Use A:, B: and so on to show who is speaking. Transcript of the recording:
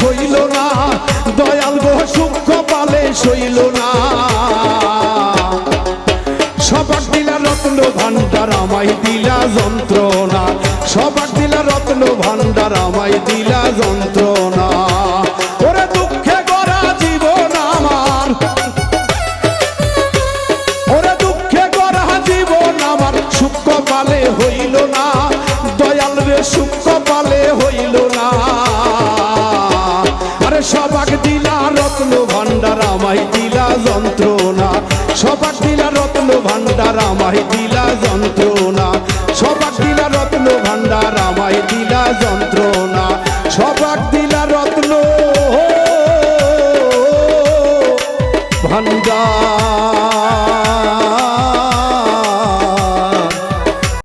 A: Soil না, দয়াল গো সুখ কপালে সইল না। সবাক দিলা রত্ন ভান্ডার আমায় দিলা যন্ত্রণা, সবাক দিলা রত্ন ভান্ডার আমায় দিলা যন্ত্রণা। ওরে দুঃখে গড়া জীবন আমার, ওরে দুঃখে গড়া জীবন আমার সুখ কপালে হইল না, দয়াল রে সুখ কপালে হইল না। আরে সবাক দিলা রত্ন ভান্ডার আমায় দিলা যন্ত্রণা, সবাক দিলা রত্ন ভান্ডার আমায় দিলা যন্ত্রণা।